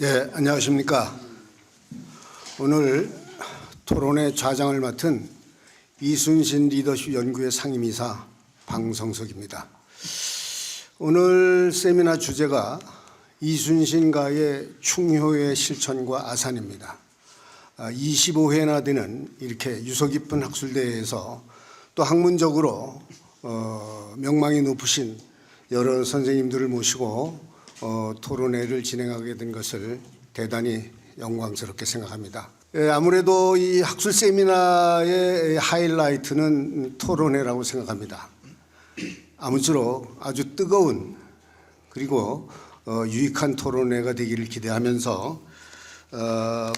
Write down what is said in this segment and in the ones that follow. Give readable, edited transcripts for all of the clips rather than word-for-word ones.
네, 안녕하십니까. 오늘 토론회 좌장을 맡은 이순신 리더십 연구회 상임이사 방성석입니다. 오늘 세미나 주제가 이순신가의 충효의 실천과 아산입니다. 25회나 되는 이렇게 유서 깊은 학술대회에서 또 학문적으로 명망이 높으신 여러 선생님들을 모시고 토론회를 진행하게 된 것을 대단히 영광스럽게 생각합니다. 아무래도 이 학술 세미나의 하이라이트는 토론회라고 생각합니다. 아무쪼록 아주 뜨거운 그리고 유익한 토론회가 되기를 기대하면서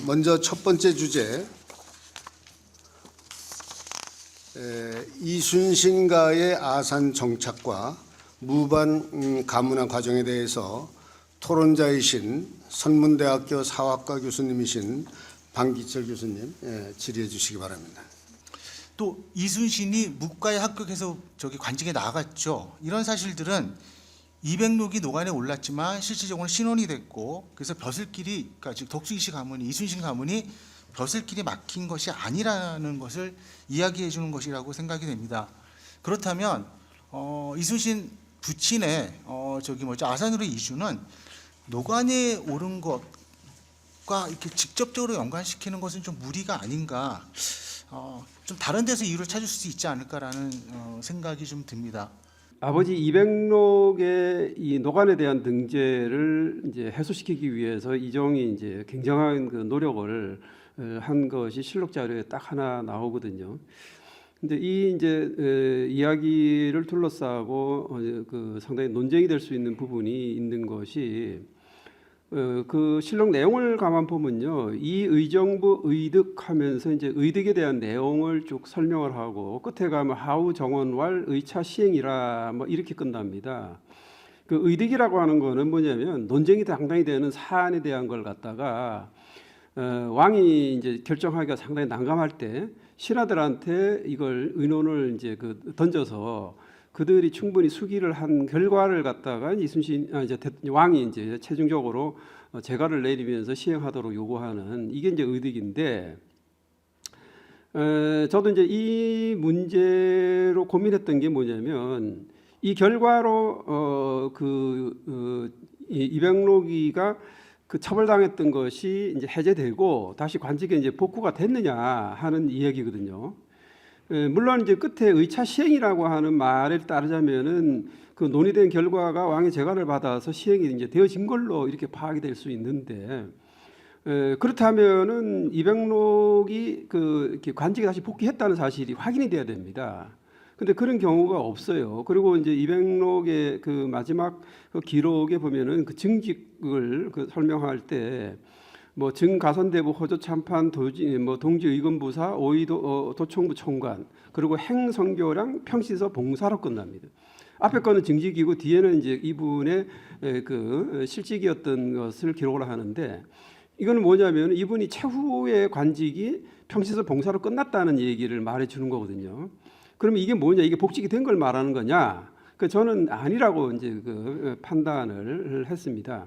먼저 첫 번째 주제 이순신가의 아산 정착과 무반 가문화 과정에 대해서 토론자이신 선문대학교 사학과 교수님이신 방기철 교수님 질의해 주시기 바랍니다. 또 이순신이 묵과에 합격해서 저기 관직에 나갔죠. 이런 사실들은 200록이 노간에 올랐지만 실질적으로 신원이 됐고, 그래서 벼슬길이, 그러니까 즉 덕수이씨 가문이, 이순신 가문이 벼슬길이 막힌 것이 아니라는 것을 이야기해 주는 것이라고 생각이 됩니다. 그렇다면 이순신 부친의 아산으로 이주는 노관에 오른 것과 이렇게 직접적으로 연관시키는 것은 좀 무리가 아닌가, 좀 다른 데서 이유를 찾을 수 있지 않을까라는 생각이 좀 듭니다. 아버지 이백록의 이 노관에 대한 등재를 이제 해소시키기 위해서 이종이 이제 굉장한 그 노력을 한 것이 실록 자료에 딱 하나 나오거든요. 근데 이 이제 이야기를 둘러싸고 그 상당히 논쟁이 될 수 있는 부분이 있는 것이 그 실록 내용을 가만 보면요, 이 의정부 의득하면서 이제 의득에 대한 내용을 쭉 설명을 하고 끝에 가면 하우 정원왈 의차 시행이라 뭐 이렇게 끝납니다. 그 의득이라고 하는 거는 뭐냐면 논쟁이 상당히 되는 사안에 대한 걸 갖다가 왕이 이제 결정하기가 상당히 난감할 때 신하들한테 이걸 의논을 이제 던져서 그들이 충분히 수기를 한 결과를 갖다가 왕이 이제 최종적으로 재가를 내리면서 시행하도록 요구하는 이게 이제 의득인데, 저도 이제 이 문제로 고민했던 게 뭐냐면 이 결과로 이백록이가 그 처벌당했던 것이 이제 해제되고 다시 관직에 이제 복구가 됐느냐 하는 이야기거든요. 물론 이제 끝에 의차 시행이라고 하는 말에 따르자면은 그 논의된 결과가 왕의 재가를 받아서 시행이 이제 되어진 걸로 이렇게 파악이 될 수 있는데, 그렇다면은 이백록이 이렇게 관직에 다시 복귀했다는 사실이 확인이 돼야 됩니다. 근데 그런 경우가 없어요. 그리고 이제 이백록의 그 마지막 그 기록에 보면은 그 증직을 설명할 때 뭐 증가선대부 호조참판 동지 의검부사 오이도 도총부 총관 그리고 행성교량 평시서 봉사로 끝납니다. 앞에 거는 증직이고 뒤에는 이제 이분의 그 실직이었던 것을 기록을 하는데, 이거는 뭐냐면 이분이 최후의 관직이 평시서 봉사로 끝났다는 얘기를 말해 주는 거거든요. 그러면 이게 뭐냐, 이게 복직이 된 걸 말하는 거냐? 저는 아니라고 이제 판단을 했습니다.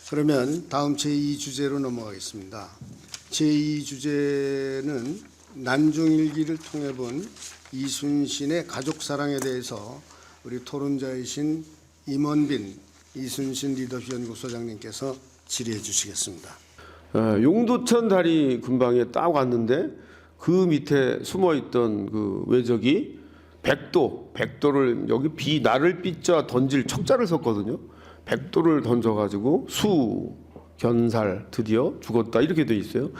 그러면 다음 제2 주제로 넘어가겠습니다. 제2 주제는 난중일기를 통해 본 이순신의 가족사랑에 대해서 우리 토론자이신 임원빈 이순신 리더십 연구소장님께서 질의해 주시겠습니다. 용두천 다리 근방에 딱 왔는데 그 밑에 숨어있던 그 외적이 백도를 여기 나를 삐자 던질 척자를 썼거든요. 백도를 던져가지고 견살 드디어 죽었다 이렇게 돼 있어요.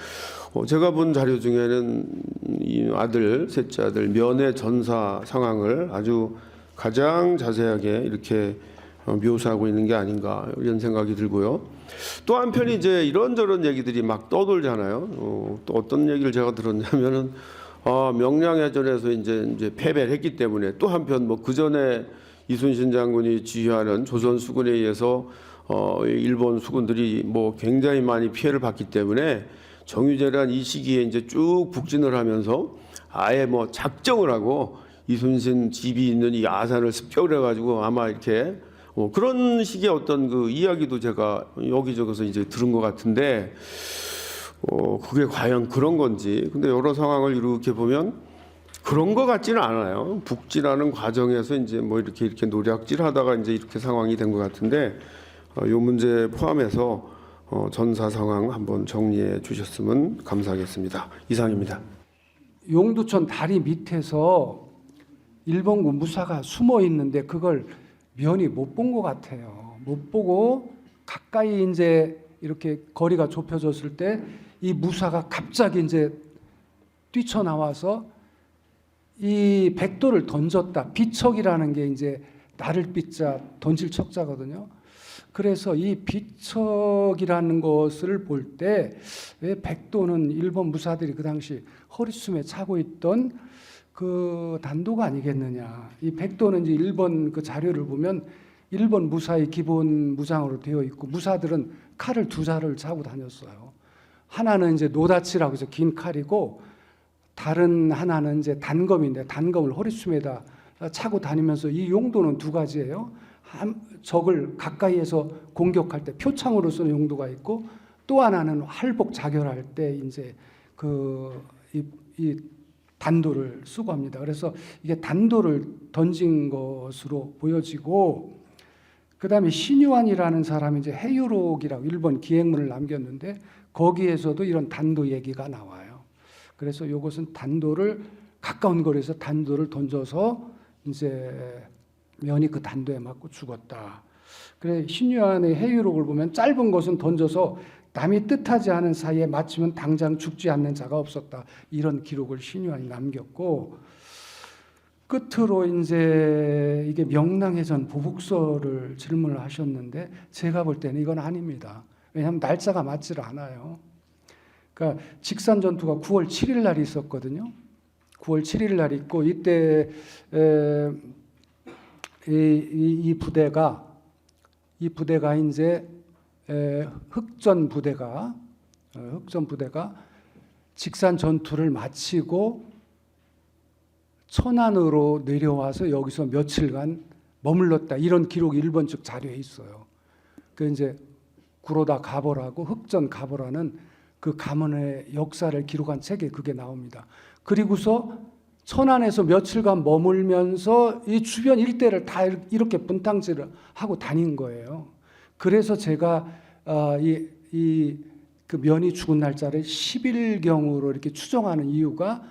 제가 본 자료 중에는 이 셋째 아들 면회 전사 상황을 아주 가장 자세하게 이렇게 묘사하고 있는 게 아닌가 이런 생각이 들고요. 또 한편 이제 이런저런 얘기들이 막 떠돌잖아요. 또 어떤 얘기를 제가 들었냐면은 명량해전에서 이제 패배를 했기 때문에 또 한편 뭐 그 전에 이순신 장군이 지휘하는 조선 수군에 의해서 일본 수군들이 뭐 굉장히 많이 피해를 봤기 때문에 정유재란 이 시기에 이제 쭉 북진을 하면서 아예 뭐 작정을 하고 이순신 집이 있는 이 아산을 습격을 해가지고 아마 이렇게 그런 식의 어떤 그 이야기도 제가 여기저기서 이제 들은 것 같은데 그게 과연 그런 건지. 근데 여러 상황을 이렇게 보면 그런 것 같지는 않아요. 북진하는 과정에서 이제 뭐 이렇게 노략질하다가 이제 이렇게 상황이 된 것 같은데 이 문제 포함해서 전사 상황 한번 정리해 주셨으면 감사하겠습니다. 이상입니다. 용두천 다리 밑에서 일본군 무사가 숨어 있는데 그걸 면이 못 본 것 같아요. 못 보고 가까이 이제 이렇게 거리가 좁혀졌을 때 이 무사가 갑자기 이제 뛰쳐나와서 이 백도를 던졌다. 비척이라는 게 이제 나를 빗자 던질 척자거든요. 그래서 이 비척이라는 것을 볼 때 왜 백도는 일본 무사들이 그 당시 허리춤에 차고 있던 그 단도가 아니겠느냐. 이 백도는 이제 일본 그 자료를 보면 일본 무사의 기본 무장으로 되어 있고 무사들은 칼을 2자를 차고 다녔어요. 하나는 이제 노다치라고 해서 긴 칼이고 다른 하나는 이제 단검인데 단검을 허리춤에다 차고 다니면서 이 용도는 2가지예요. 적을 가까이에서 공격할 때 표창으로 쓰는 용도가 있고 또 하나는 활복 자결할 때 이제 이 단도를 쓰고 합니다. 그래서 이게 단도를 던진 것으로 보여지고 그다음에 신유환이라는 사람이 이제 해유록이라고 일본 기행문을 남겼는데 거기에서도 이런 단도 얘기가 나와요. 그래서 이것은 단도를 가까운 거리에서 단도를 던져서 이제 면이 그 단도에 맞고 죽었다. 그래 신유환의 해유록을 보면 짧은 것은 던져서 남이 뜻하지 않은 사이에 맞추면 당장 죽지 않는 자가 없었다. 이런 기록을 신유환이 남겼고 끝으로 이제 이게 명랑해전 보복서를 질문을 하셨는데 제가 볼 때는 이건 아닙니다. 왜냐하면 날짜가 맞지를 않아요. 그러니까 직산 전투가 9월 7일 날 있었거든요. 9월 7일 날 있고 이때 이 부대가 이제 흑전 부대가 직산 전투를 마치고 천안으로 내려와서 여기서 며칠간 머물렀다. 이런 기록이 일본 측 자료에 있어요. 그 이제 구로다 가보라고 흑전 가보라는 그 가문의 역사를 기록한 책에 그게 나옵니다. 그리고서 천안에서 며칠간 머물면서 이 주변 일대를 다 이렇게 분탕질을 하고 다닌 거예요. 그래서 제가 그 면이 죽은 날짜를 10일경으로 이렇게 추정하는 이유가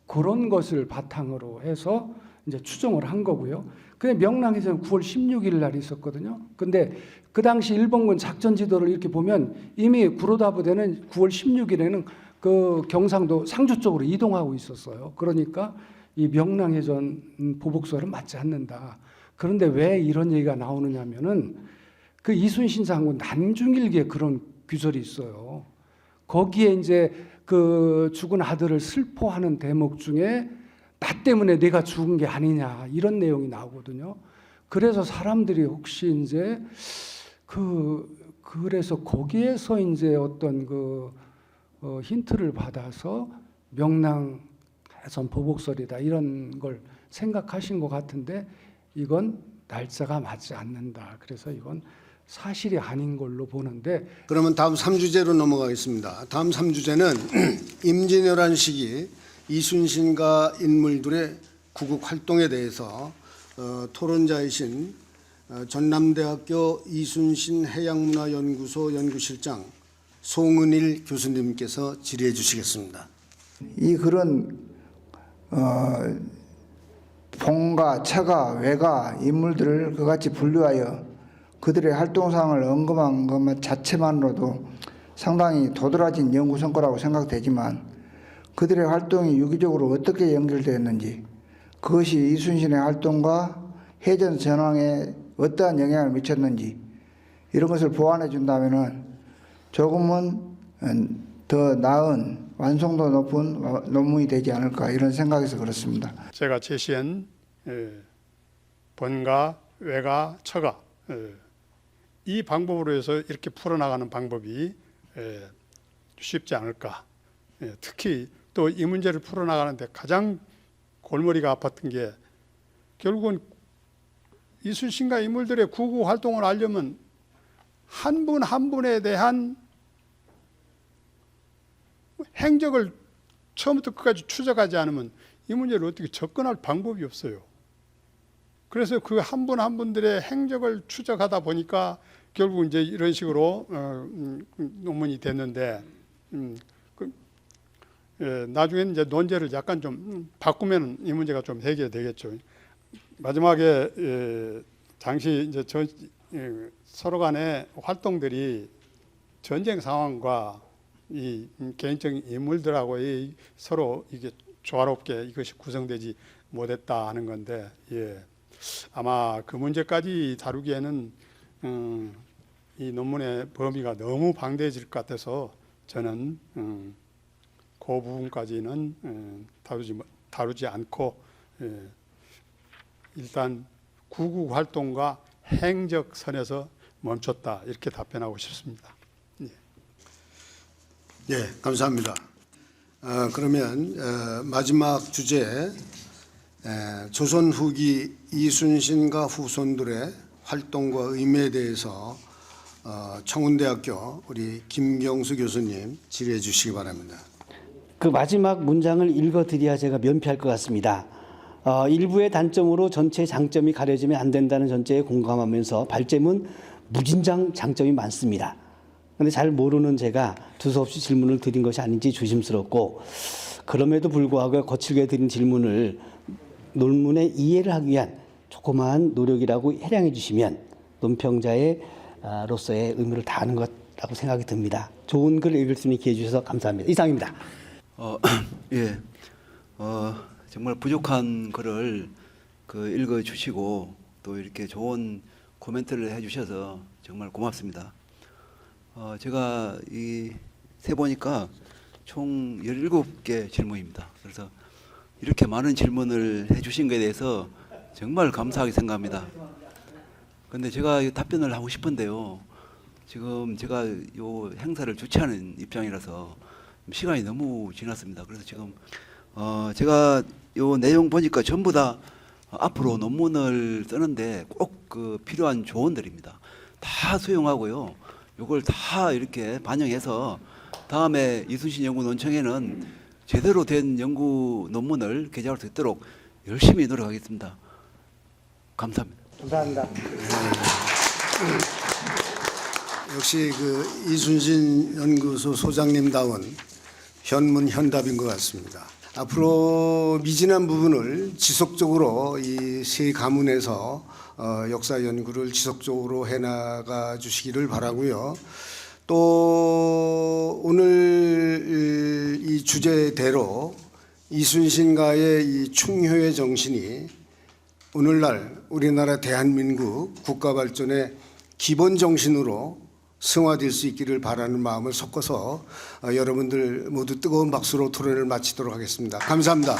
그런 것을 바탕으로 해서 이제 추정을 한 거고요. 근데 명랑에서는 9월 16일 날 있었거든요. 근데 그 당시 일본군 작전 지도를 이렇게 보면 이미 구로다 부대는 9월 16일에는 그 경상도 상주 쪽으로 이동하고 있었어요. 그러니까 이 명랑해전 보복설은 맞지 않는다. 그런데 왜 이런 얘기가 나오느냐면은 그 이순신 장군 난중일기에 그런 규절이 있어요. 거기에 이제 그 죽은 아들을 슬퍼하는 대목 중에 나 때문에 내가 죽은 게 아니냐 이런 내용이 나오거든요. 그래서 사람들이 혹시 이제 그래서 거기에서 이제 어떤 힌트를 받아서 명랑해전 보복설이다 이런 걸 생각하신 것 같은데 이건 날짜가 맞지 않는다. 그래서 이건 사실이 아닌 걸로 보는데 그러면 다음 3주제로 넘어가겠습니다. 다음 3주제는 임진왜란 시기 이순신과 인물들의 구국 활동에 대해서 토론자이신 전남대학교 이순신 해양문화연구소 연구실장 송은일 교수님께서 질의해 주시겠습니다. 이 글은 봉가, 처가, 외가 인물들을 그같이 분류하여 그들의 활동상을 언급한 것 자체만으로도 상당히 도드라진 연구 성과라고 생각되지만 그들의 활동이 유기적으로 어떻게 연결되었는지 그것이 이순신의 활동과 해전 전황에 어떠한 영향을 미쳤는지 이런 것을 보완해 준다면 조금은 더 나은 완성도 높은 논문이 되지 않을까 이런 생각에서 그렇습니다. 제가 제시한 번가, 외가, 처가 이 방법으로 해서 이렇게 풀어나가는 방법이 쉽지 않을까. 특히 또 이 문제를 풀어나가는데 가장 골머리가 아팠던 게 결국은 이순신과 인물들의 구구 활동을 알려면 한 분 한 분에 대한 행적을 처음부터 끝까지 추적하지 않으면 이 문제를 어떻게 접근할 방법이 없어요. 그래서 그 한 분 한 분들의 행적을 추적하다 보니까 결국 이제 이런 식으로 논문이 됐는데 나중에는 이제 논제를 약간 좀 바꾸면 이 문제가 좀 해결되겠죠. 마지막에 당시 이제 서로 간의 활동들이 전쟁 상황과 이 개인적인 인물들하고 서로 이게 조화롭게 이것이 구성되지 못했다 하는 건데, 아마 그 문제까지 다루기에는 이 논문의 범위가 너무 방대해질 것 같아서 저는 그 부분까지는 다루지 않고 일단 구국 활동과 행적선에서 멈췄다 이렇게 답변하고 싶습니다. 예, 감사합니다. 그러면 마지막 주제 조선 후기 이순신과 후손들의 활동과 의미에 대해서 청운대학교 우리 김경수 교수님 질의해 주시기 바랍니다. 그 마지막 문장을 읽어드려야 제가 면피할 것 같습니다. 일부의 단점으로 전체의 장점이 가려지면 안 된다는 전제에 공감하면서 발제문 무진장 장점이 많습니다. 그런데 잘 모르는 제가 두서없이 질문을 드린 것이 아닌지 조심스럽고, 그럼에도 불구하고 거칠게 드린 질문을 논문의 이해를 하기 위한 조그마한 노력이라고 해량해 주시면 논평자로서의 의무를 다하는 것라고 생각이 듭니다. 좋은 글 읽을 수 있는 기회 주셔서 감사합니다. 이상입니다. 예, 정말 부족한 글을 읽어주시고 또 이렇게 좋은 코멘트를 해주셔서 정말 고맙습니다. 제가 세보니까 총 17개 질문입니다. 그래서 이렇게 많은 질문을 해주신 것에 대해서 정말 감사하게 생각합니다. 그런데 제가 답변을 하고 싶은데요. 지금 제가 이 행사를 주최하는 입장이라서 시간이 너무 지났습니다. 그래서 지금 제가 이 내용 보니까 전부 다 앞으로 논문을 쓰는데 꼭 필요한 조언들입니다. 다 수용하고요. 이걸 다 이렇게 반영해서 다음에 이순신 연구 논청에는 제대로 된 연구 논문을 게재할 수 있도록 열심히 노력하겠습니다. 감사합니다. 감사합니다. 역시 이순신 연구소 소장님다운 현문현답인 것 같습니다. 앞으로 미진한 부분을 지속적으로 이 세 가문에서 역사 연구를 지속적으로 해나가 주시기를 바라고요. 또 오늘 이 주제대로 이순신가의 이 충효의 정신이 오늘날 우리나라 대한민국 국가 발전의 기본 정신으로 승화될 수 있기를 바라는 마음을 섞어서 여러분들 모두 뜨거운 박수로 토론을 마치도록 하겠습니다. 감사합니다.